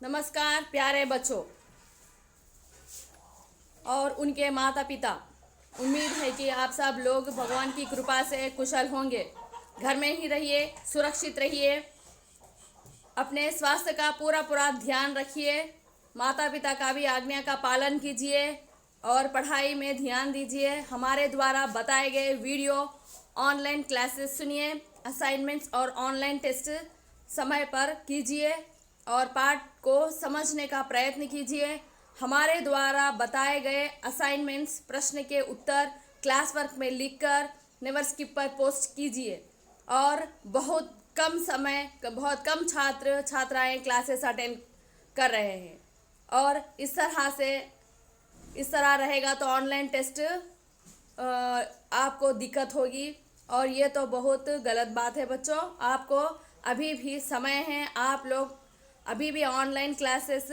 नमस्कार प्यारे बच्चों और उनके माता पिता। उम्मीद है कि आप सब लोग भगवान की कृपा से कुशल होंगे। घर में ही रहिए, सुरक्षित रहिए, अपने स्वास्थ्य का पूरा पूरा ध्यान रखिए, माता पिता का भी आज्ञा का पालन कीजिए और पढ़ाई में ध्यान दीजिए। हमारे द्वारा बताए गए वीडियो ऑनलाइन क्लासेस सुनिए, असाइनमेंट्स और ऑनलाइन टेस्ट समय पर कीजिए और पाठ को समझने का प्रयत्न कीजिए। हमारे द्वारा बताए गए असाइनमेंट्स, प्रश्न के उत्तर क्लास वर्क में लिखकर नेवर स्किप पर पोस्ट कीजिए। और बहुत कम छात्र छात्राएं क्लासेस अटेंड कर रहे हैं और इस तरह रहेगा तो ऑनलाइन टेस्ट आपको दिक्कत होगी और ये तो बहुत गलत बात है बच्चों। आपको अभी भी समय है, आप लोग अभी भी ऑनलाइन क्लासेस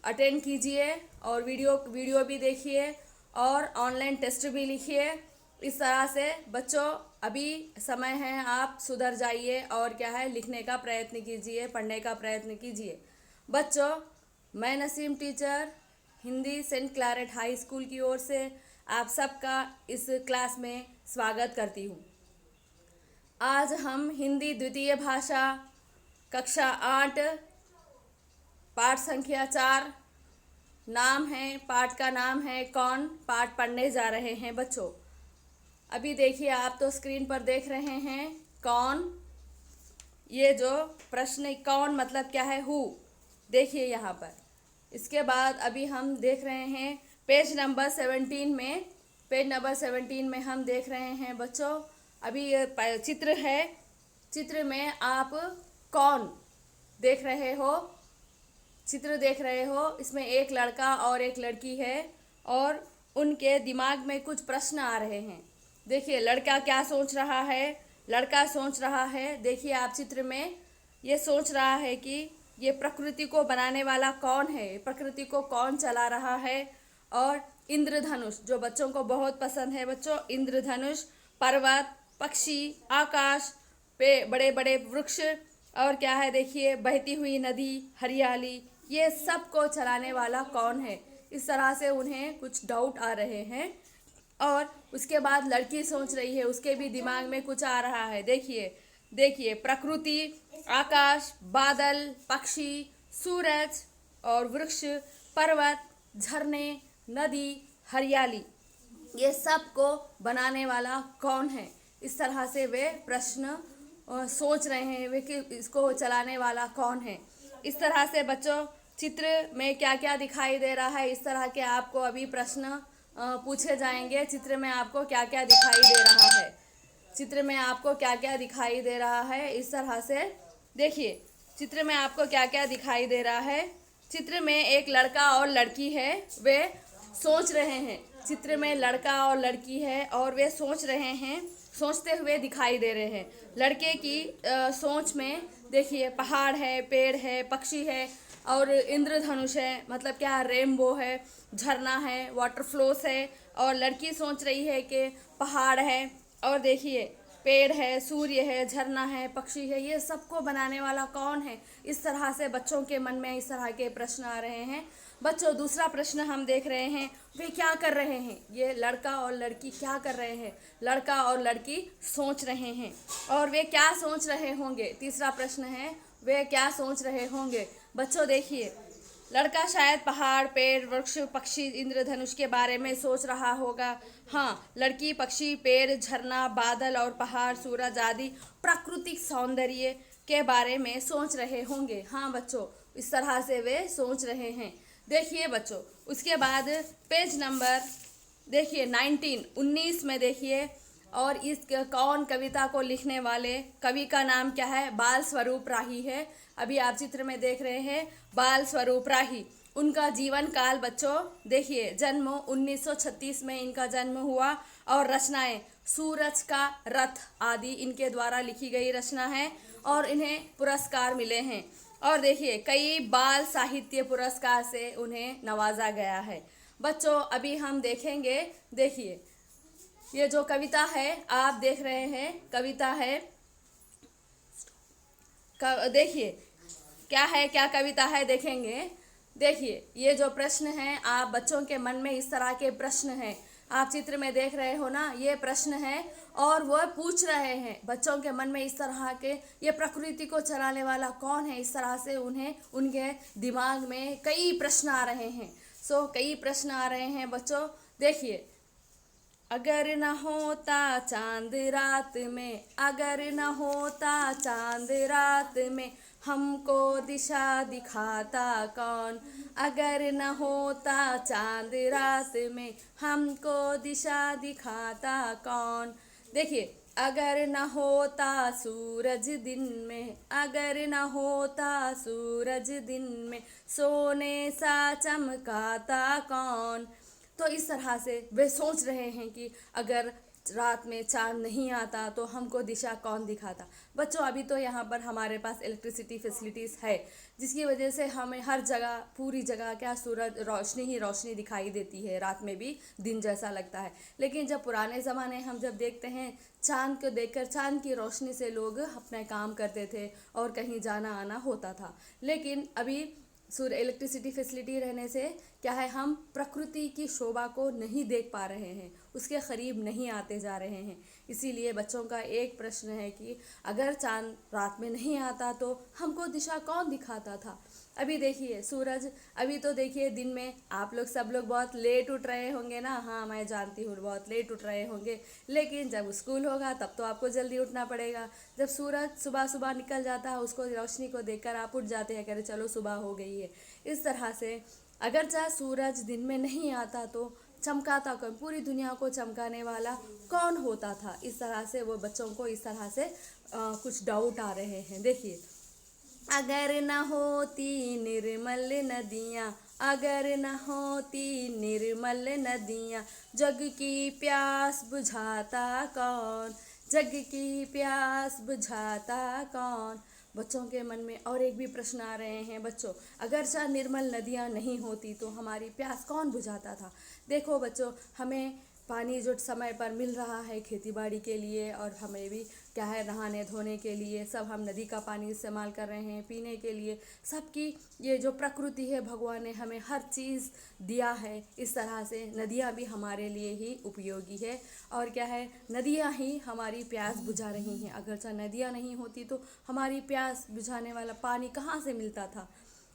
अटेंड कीजिए और वीडियो भी देखिए और ऑनलाइन टेस्ट भी लिखिए। इस तरह से बच्चों अभी समय है, आप सुधर जाइए और क्या है लिखने का प्रयत्न कीजिए, पढ़ने का प्रयत्न कीजिए। बच्चों, मैं Naseem teacher Hindi Saint Claret high school की ओर से आप सबका इस क्लास में स्वागत करती हूँ। आज हम हिंदी द्वितीय भाषा कक्षा 8 पाठ संख्या 4 पाठ का नाम है कौन, पाठ पढ़ने जा रहे हैं बच्चों। अभी देखिए, आप तो स्क्रीन पर देख रहे हैं कौन। ये जो प्रश्न कौन मतलब क्या है, हु, देखिए यहाँ पर। इसके बाद अभी हम देख रहे हैं पेज नंबर 17 में हम देख रहे हैं बच्चों। अभी ये चित्र है, चित्र में आप कौन देख रहे हो, चित्र देख रहे हो। इसमें एक लड़का और एक लड़की है और उनके दिमाग में कुछ प्रश्न आ रहे हैं। देखिए लड़का क्या सोच रहा है, लड़का सोच रहा है, देखिए आप चित्र में, ये सोच रहा है कि ये प्रकृति को बनाने वाला कौन है, प्रकृति को कौन चला रहा है। और इंद्रधनुष जो बच्चों को बहुत पसंद है बच्चों, इंद्रधनुष, पर्वत, पक्षी, आकाश पे बड़े बड़े वृक्ष और क्या है देखिए बहती हुई नदी, हरियाली, ये सब को चलाने वाला कौन है। इस तरह से उन्हें कुछ डाउट आ रहे हैं। और उसके बाद लड़की सोच रही है, उसके भी दिमाग में कुछ आ रहा है। देखिए प्रकृति, आकाश, बादल, पक्षी, सूरज और वृक्ष, पर्वत, झरने, नदी, हरियाली, ये सब को बनाने वाला कौन है। इस तरह से वे प्रश्न सोच रहे हैं वे कि इसको चलाने वाला कौन है। इस तरह से बच्चों चित्र में क्या क्या दिखाई दे रहा है, इस तरह के आपको अभी प्रश्न पूछे जाएंगे। चित्र में आपको क्या क्या दिखाई दे रहा है, चित्र में आपको क्या क्या दिखाई दे रहा है, इस तरह से देखिए चित्र में आपको क्या क्या दिखाई दे रहा है। चित्र में एक लड़का और लड़की है, वे सोच रहे हैं। चित्र में लड़का और लड़की है और वे सोच रहे हैं, सोचते हुए दिखाई दे रहे हैं। लड़के की सोच में देखिए पहाड़ है, पेड़ है, पक्षी है और इंद्रधनुष है, मतलब क्या, रेनबो है, झरना है, वाटर फ्लोस है। और लड़की सोच रही है कि पहाड़ है और देखिए पेड़ है, सूर्य है, झरना है, पक्षी है, ये सबको बनाने वाला कौन है। इस तरह से बच्चों के मन में इस तरह के प्रश्न आ रहे हैं। बच्चों दूसरा प्रश्न हम देख रहे हैं, वे क्या कर रहे हैं, ये लड़का और लड़की क्या कर रहे हैं। लड़का और लड़की सोच रहे हैं और वे क्या सोच रहे होंगे। तीसरा प्रश्न है, वे क्या सोच रहे होंगे। बच्चों देखिए, लड़का शायद पहाड़, पेड़, वृक्ष, पक्षी, इंद्रधनुष के बारे में सोच रहा होगा। हाँ, लड़की पक्षी, पेड़, झरना, बादल और पहाड़, सूरज आदि प्राकृतिक सौंदर्य के बारे में सोच रहे होंगे। हाँ बच्चों, इस तरह से वे सोच रहे हैं। देखिए बच्चों, उसके बाद पेज नंबर देखिए 19 में देखिए, और इस कौन कविता को लिखने वाले कवि का नाम क्या है, बाल स्वरूप राही है। अभी आप चित्र में देख रहे हैं बाल स्वरूप राही। उनका जीवन काल बच्चों देखिए, जन्म 1936 में इनका जन्म हुआ और रचनाएं सूरज का रथ आदि इनके द्वारा लिखी गई रचना है और इन्हें पुरस्कार मिले हैं। और देखिए कई बाल साहित्य पुरस्कार से उन्हें नवाजा गया है। बच्चों अभी हम देखेंगे, देखिए ये जो कविता है आप देख रहे हैं, कविता है देखिए क्या है, क्या कविता है, देखेंगे। देखिए, ये जो प्रश्न है, आप बच्चों के मन में इस तरह के प्रश्न हैं, आप चित्र में देख रहे हो ना, ये प्रश्न है और वह पूछ रहे हैं बच्चों के मन में इस तरह के, ये प्रकृति को चलाने वाला कौन है, इस तरह से उन्हें उनके दिमाग में कई प्रश्न आ रहे हैं। कई प्रश्न आ रहे हैं बच्चों। देखिए, अगर न होता चांद रात में, अगर न होता चांद रात में, हमको दिशा दिखाता कौन। अगर न होता चांद रात में, हमको दिशा दिखाता कौन। देखिए, अगर न होता सूरज दिन में, अगर न होता सूरज दिन में, सोने सा चमकाता कौन। तो इस तरह से वे सोच रहे हैं कि अगर रात में चांद नहीं आता तो हमको दिशा कौन दिखाता। बच्चों, अभी तो यहाँ पर हमारे पास इलेक्ट्रिसिटी फैसिलिटीज़ है, जिसकी वजह से हमें हर जगह, पूरी जगह क्या, सूरज रोशनी ही रोशनी दिखाई देती है, रात में भी दिन जैसा लगता है। लेकिन जब पुराने ज़माने हम जब देखते हैं, चांद को देखकर, चांद की रोशनी से लोग अपने काम करते थे और कहीं जाना आना होता था। लेकिन अभी सूर्य इलेक्ट्रिसिटी फैसिलिटी रहने से क्या है, हम प्रकृति की शोभा को नहीं देख पा रहे हैं, उसके करीब नहीं आते जा रहे हैं। इसीलिए बच्चों का एक प्रश्न है कि अगर चांद रात में नहीं आता तो हमको दिशा कौन दिखाता था। अभी देखिए सूरज, अभी तो देखिए दिन में आप लोग सब लोग बहुत लेट उठ रहे होंगे ना। हाँ, मैं जानती हूँ बहुत लेट उठ रहे होंगे, लेकिन जब स्कूल होगा तब तो आपको जल्दी उठना पड़ेगा। जब सूरज सुबह सुबह निकल जाता है, उसको रोशनी को देखकर आप उठ जाते हैं, कह रहे चलो सुबह हो गई है। इस तरह से अगर चाहे सूरज दिन में नहीं आता तो चमकाता कौन, पूरी दुनिया को चमकाने वाला कौन होता था। इस तरह से वो बच्चों को इस तरह से कुछ डाउट आ रहे हैं। देखिए, अगर न होती निर्मल नदियाँ, अगर न होती निर्मल नदियाँ, जग की प्यास बुझाता कौन, जग की प्यास बुझाता कौन। बच्चों के मन में और एक भी प्रश्न आ रहे हैं बच्चों, अगर चाहे निर्मल नदियाँ नहीं होती तो हमारी प्यास कौन बुझाता था। देखो बच्चों, हमें पानी जो समय पर मिल रहा है खेती बाड़ी के लिए, और हमें भी क्या है, नहाने धोने के लिए सब हम नदी का पानी इस्तेमाल कर रहे हैं, पीने के लिए। सबकी ये जो प्रकृति है, भगवान ने हमें हर चीज़ दिया है। इस तरह से नदियाँ भी हमारे लिए ही उपयोगी है, और क्या है, नदियाँ ही हमारी प्यास बुझा रही हैं। अगर चाहे नदियाँ नहीं होती तो हमारी प्यास बुझाने वाला पानी कहाँ से मिलता था।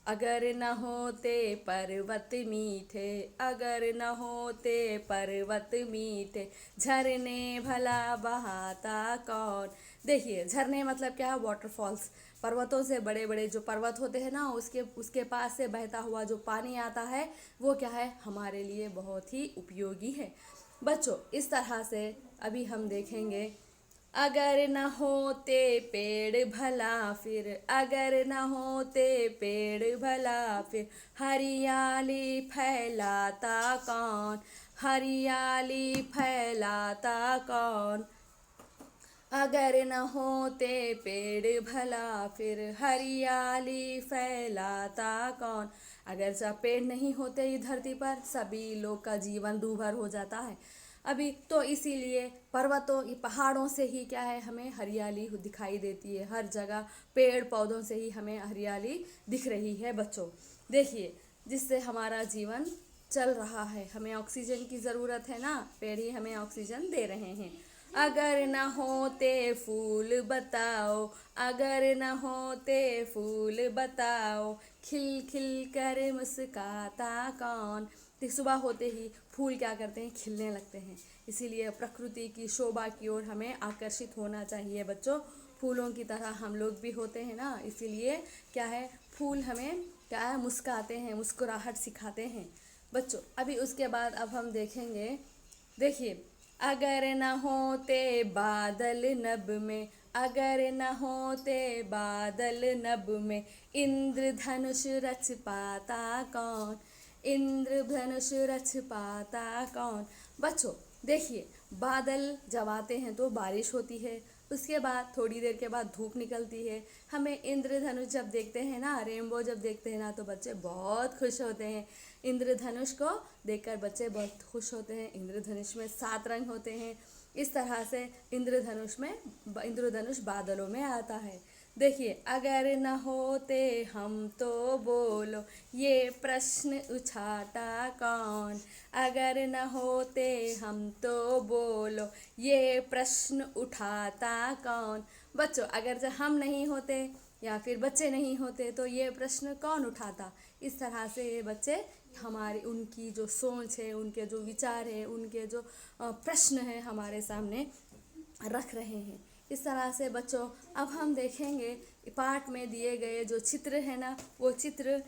अगर न होते पर्वत मीठे, अगर न होते पर्वत मीठे, झरने भला बहाता कौन। देखिए, झरने मतलब क्या है, वाटरफॉल्स। पर्वतों से, बड़े बड़े जो पर्वत होते हैं ना, उसके पास से बहता हुआ जो पानी आता है, वो क्या है, हमारे लिए बहुत ही उपयोगी है। बच्चों, इस तरह से अभी हम देखेंगे, अगर न होते पेड़ भला फिर, अगर न होते पेड़ भला फिर, हरियाली फैलाता कौन, हरियाली फैलाता कौन। अगर न होते पेड़ भला फिर, हरियाली फैलाता कौन। अगर सब पेड़ नहीं होते इस धरती पर, सभी लोग का जीवन दूभर हो जाता है। अभी तो इसीलिए पर्वतों, पहाड़ों से ही क्या है, हमें हरियाली दिखाई देती है। हर जगह पेड़ पौधों से ही हमें हरियाली दिख रही है बच्चों। देखिए, जिससे हमारा जीवन चल रहा है। हमें ऑक्सीजन की ज़रूरत है ना, पेड़ ही हमें ऑक्सीजन दे रहे हैं। अगर न होते फूल बताओ, अगर न होते फूल बताओ, खिल खिल कर मुस्काता कौन। तो सुबह होते ही फूल क्या करते हैं, खिलने लगते हैं। इसीलिए प्रकृति की शोभा की ओर हमें आकर्षित होना चाहिए बच्चों। फूलों की तरह हम लोग भी होते हैं ना, इसीलिए क्या है, फूल हमें क्या है, मुस्कुराते हैं, मुस्कुराहट सिखाते हैं बच्चों। अभी उसके बाद अब हम देखेंगे। देखिए, अगर न होते बादल नभ में, अगर न होते बादल नभ में, इंद्रधनुष रच पाता कौन, इंद्रधनुष रच पाता कौन। बच्चों देखिए, बादल जब आते हैं तो बारिश होती है, उसके बाद थोड़ी देर के बाद धूप निकलती है। हमें इंद्रधनुष जब देखते हैं ना, रेनबो जब देखते हैं ना, तो बच्चे बहुत खुश होते हैं। इंद्रधनुष को देखकर बच्चे बहुत खुश होते हैं। इंद्रधनुष में 7 रंग होते हैं। इस तरह से इंद्रधनुष बादलों में आता है। देखिए, अगर न होते हम तो बोलो ये प्रश्न उठाता कौन। अगर न होते हम तो बोलो ये प्रश्न उठाता कौन। बच्चों, अगर जब हम नहीं होते या फिर बच्चे नहीं होते तो ये प्रश्न कौन उठाता। इस तरह से ये बच्चे हमारी उनकी जो सोच है, उनके जो विचार है, उनके जो प्रश्न है हमारे सामने रख रहे हैं। इस तरह से बच्चों, अब हम देखेंगे पाठ में दिए गए जो चित्र है ना, वो चित्र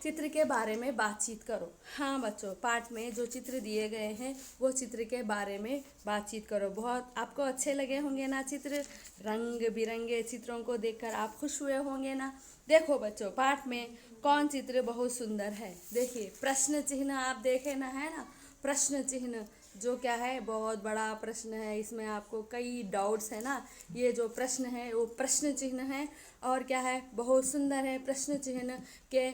चित्र के बारे में बातचीत करो। हाँ बच्चों, पाठ में जो चित्र दिए गए हैं वो चित्र के बारे में बातचीत करो। बहुत आपको अच्छे लगे होंगे ना चित्र, रंग बिरंगे चित्रों को देखकर आप खुश हुए होंगे ना। देखो बच्चों, पाठ में कौन चित्र बहुत सुंदर है। देखिए, प्रश्न चिन्ह आप देखे ना, है ना। प्रश्न चिन्ह जो क्या है, बहुत बड़ा प्रश्न है, इसमें आपको कई डाउट्स है ना। ये जो प्रश्न है वो प्रश्न चिन्ह है और क्या है, बहुत सुंदर है। प्रश्न चिन्ह के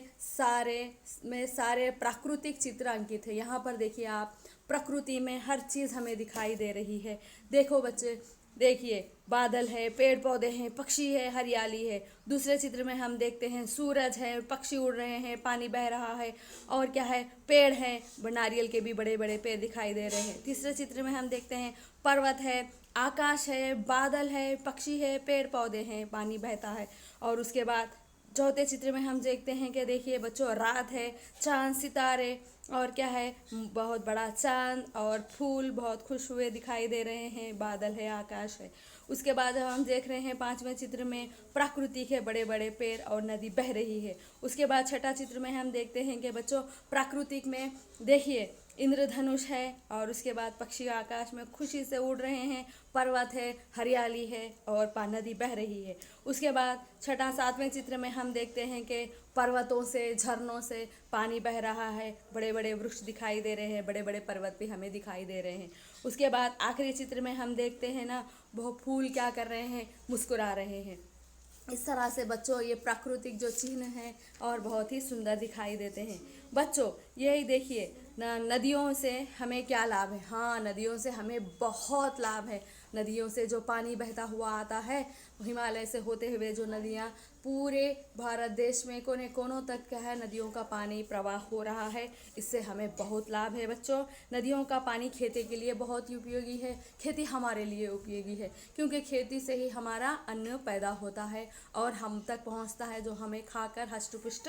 सारे प्राकृतिक चित्र अंकित है। यहाँ पर देखिए आप, प्रकृति में हर चीज़ हमें दिखाई दे रही है। देखो बच्चे, देखिए बादल है, पेड़ पौधे हैं, पक्षी है, हरियाली है। दूसरे चित्र में हम देखते हैं सूरज है, पक्षी उड़ रहे हैं, पानी बह रहा है और क्या है, पेड़ है, नारियल के भी बड़े बड़े पेड़ दिखाई दे रहे हैं। तीसरे चित्र में हम देखते हैं पर्वत है, आकाश है, बादल है, पक्षी है, पेड़ पौधे हैं, पानी बहता है। और उसके बाद चौथे चित्र में हम देखते हैं कि देखिए बच्चों, रात है, चांद सितारे और क्या है, बहुत बड़ा चांद और फूल बहुत खुश हुए दिखाई दे रहे हैं, बादल है, आकाश है। उसके बाद हम देख रहे हैं पांचवें चित्र में प्रकृति के बड़े बड़े पेड़ और नदी बह रही है। उसके बाद छठा चित्र में हम देखते हैं कि बच्चों, प्राकृतिक में देखिए इंद्रधनुष है और उसके बाद पक्षी आकाश में खुशी से उड़ रहे हैं, पर्वत है, हरियाली है और नदी बह रही है। उसके बाद छठा सातवें चित्र में हम देखते हैं कि पर्वतों से, झरनों से पानी बह रहा है, बड़े बड़े वृक्ष दिखाई दे रहे हैं, बड़े बड़े पर्वत भी हमें दिखाई दे रहे हैं। उसके बाद आखिरी चित्र में हम देखते हैं ना, वो फूल क्या कर रहे हैं, मुस्कुरा रहे हैं। इस तरह से बच्चों, ये प्राकृतिक जो चिन्ह हैं और बहुत ही सुंदर दिखाई देते हैं। बच्चों, यही देखिए नदियों से हमें क्या लाभ है। हाँ, नदियों से हमें बहुत लाभ है। नदियों से जो पानी बहता हुआ आता है, हिमालय से होते हुए जो नदियाँ पूरे भारत देश में कोने कोनों तक क्या है, नदियों का पानी प्रवाह हो रहा है। इससे हमें बहुत लाभ है बच्चों। नदियों का पानी खेती के लिए बहुत ही उपयोगी है। खेती हमारे लिए उपयोगी है क्योंकि खेती से ही हमारा अन्न पैदा होता है और हम तक पहुंचता है, जो हमें खाकर हष्ट पुष्ट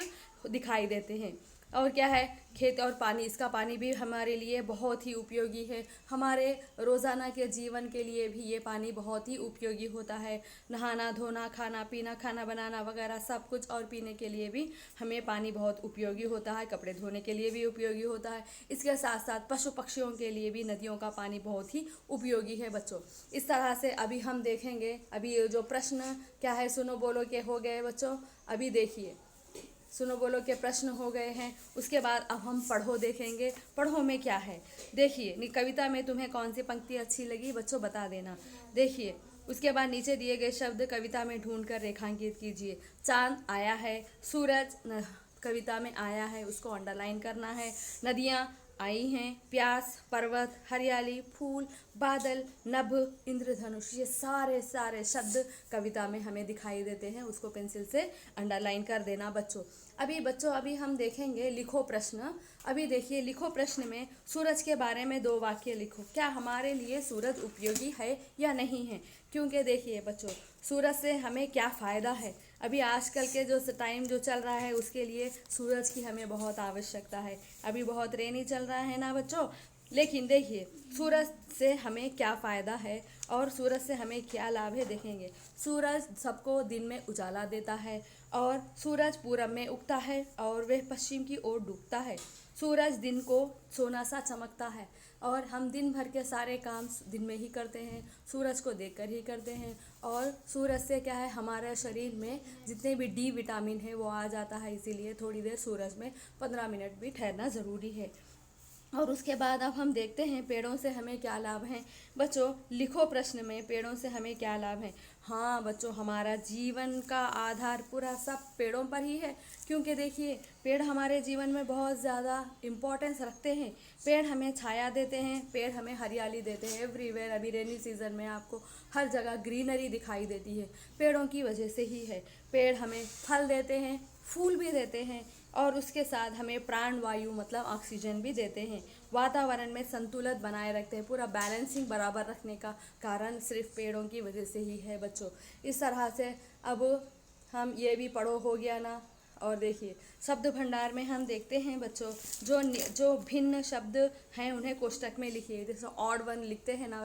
दिखाई देते हैं। और क्या है, खेत और पानी, इसका पानी भी हमारे लिए बहुत ही उपयोगी है। हमारे रोज़ाना के जीवन के लिए भी ये पानी बहुत ही उपयोगी होता है। नहाना धोना, खाना पीना, खाना बनाना वगैरह सब कुछ, और पीने के लिए भी हमें पानी बहुत उपयोगी होता है। कपड़े धोने के लिए भी उपयोगी होता है। इसके साथ साथ पशु पक्षियों के लिए भी नदियों का पानी बहुत ही उपयोगी है बच्चों। इस तरह से अभी हम देखेंगे, अभी ये जो प्रश्न क्या है, सुनो बोलो के हो गए बच्चों। अभी देखिए, सुनो बोलो के प्रश्न हो गए हैं। उसके बाद अब हम पढ़ो देखेंगे। पढ़ो में क्या है, देखिए कविता में तुम्हें कौन सी पंक्ति अच्छी लगी बच्चों, बता देना। देखिए, उसके बाद नीचे दिए गए शब्द कविता में ढूंढकर रेखांकित कीजिए। चांद आया है, सूरज कविता में आया है, उसको अंडरलाइन करना है। नदियाँ आई हैं, प्यास, पर्वत, हरियाली, फूल, बादल, नभ, इंद्रधनुष, ये सारे सारे शब्द कविता में हमें दिखाई देते हैं, उसको पेंसिल से अंडरलाइन कर देना बच्चों। अभी हम देखेंगे लिखो प्रश्न। अभी देखिए, लिखो प्रश्न में सूरज के बारे में 2 वाक्य लिखो। क्या हमारे लिए सूरज उपयोगी है या नहीं है। क्योंकि देखिए बच्चों, सूरज से हमें क्या फ़ायदा है। अभी आजकल के जो टाइम जो चल रहा है, उसके लिए सूरज की हमें बहुत आवश्यकता है। अभी बहुत रेनी चल रहा है ना बच्चों, लेकिन देखिए सूरज से हमें क्या फ़ायदा है और सूरज से हमें क्या लाभ है देखेंगे। सूरज सबको दिन में उजाला देता है और सूरज पूरब में उगता है और वह पश्चिम की ओर डूबता है। सूरज दिन को सोना सा चमकता है और हम दिन भर के सारे काम दिन में ही करते हैं, सूरज को देखकर ही करते हैं। और सूरज से क्या है, हमारे शरीर में जितने भी डी विटामिन है वो आ जाता है। इसीलिए थोड़ी देर सूरज में 15 मिनट भी ठहरना ज़रूरी है। और उसके बाद अब हम देखते हैं पेड़ों से हमें क्या लाभ हैं। बच्चों लिखो प्रश्न में पेड़ों से हमें क्या लाभ है। हाँ बच्चों, हमारा जीवन का आधार पूरा सब पेड़ों पर ही है, क्योंकि देखिए पेड़ हमारे जीवन में बहुत ज़्यादा इम्पोर्टेंस रखते हैं। पेड़ हमें छाया देते हैं, पेड़ हमें हरियाली देते हैं एवरीवेयर। अभी रेनी सीजन में आपको हर जगह ग्रीनरी दिखाई देती है, पेड़ों की वजह से ही है। पेड़ हमें फल देते हैं, फूल भी देते हैं, और उसके साथ हमें प्राण वायु मतलब ऑक्सीजन भी देते हैं। वातावरण में संतुलन बनाए रखते हैं, पूरा बैलेंसिंग बराबर रखने का कारण सिर्फ पेड़ों की वजह से ही है बच्चों। इस तरह से अब हम ये भी पढ़ो हो गया ना। और देखिए शब्द भंडार में हम देखते हैं बच्चों, जो भिन्न शब्द हैं उन्हें कोष्टक में लिखिए। जैसे ऑड वन लिखते हैं ना,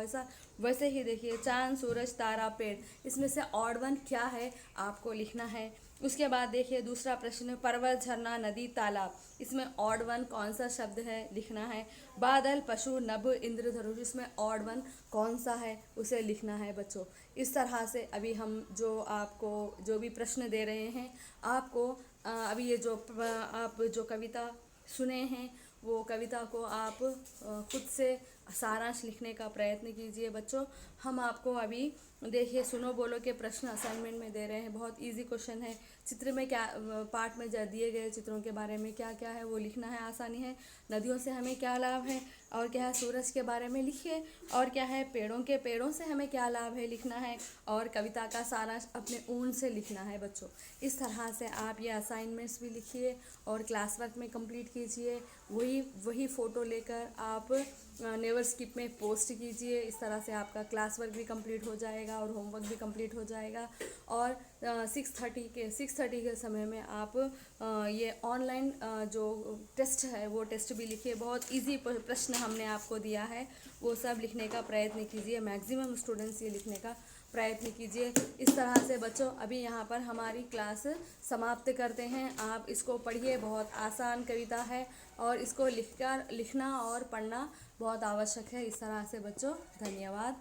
वैसे ही देखिए चांद सूरज तारा पेड़, इसमें से ऑड वन क्या है आपको लिखना है। उसके बाद देखिए दूसरा प्रश्न, पर्वत झरना नदी तालाब, इसमें ऑड वन कौन सा शब्द है लिखना है। बादल पशु नभ इंद्रधनुष, इसमें ऑड वन कौन सा है उसे लिखना है बच्चों। इस तरह से अभी हम जो आपको जो भी प्रश्न दे रहे हैं आपको, अभी ये जो आप जो कविता सुने हैं वो कविता को आप खुद से सारांश लिखने का प्रयत्न कीजिए बच्चों। हम आपको अभी देखिए सुनो बोलो के प्रश्न असाइनमेंट में दे रहे हैं, बहुत इजी क्वेश्चन है। चित्र में क्या पार्ट में दिए गए चित्रों के बारे में क्या क्या है वो लिखना है, आसानी है। नदियों से हमें क्या लाभ है और क्या है, सूरज के बारे में लिखिए। और क्या है, पेड़ों से हमें क्या लाभ है लिखना है। और कविता का सारांश अपने ऊन से लिखना है बच्चों। इस तरह से आप ये असाइनमेंट्स भी लिखिए और क्लास वर्क में कंप्लीट कीजिए। वही फ़ोटो लेकर आप नेवर स्किप में पोस्ट कीजिए। इस तरह से आपका क्लास वर्क भी कंप्लीट हो जाएगा और होमवर्क भी कंप्लीट हो जाएगा। और 6:30 के समय में आप ये ऑनलाइन जो टेस्ट है वो टेस्ट भी लिखिए। बहुत इजी प्रश्न हमने आपको दिया है, वो सब लिखने का प्रयत्न कीजिए। मैक्सिमम स्टूडेंट्स ये लिखने का प्रयत्न कीजिए। इस तरह से बच्चों अभी यहाँ पर हमारी क्लास समाप्त करते हैं। आप इसको पढ़िए, बहुत आसान कविता है और इसको लिखना और पढ़ना बहुत आवश्यक है। इस तरह से बच्चों धन्यवाद।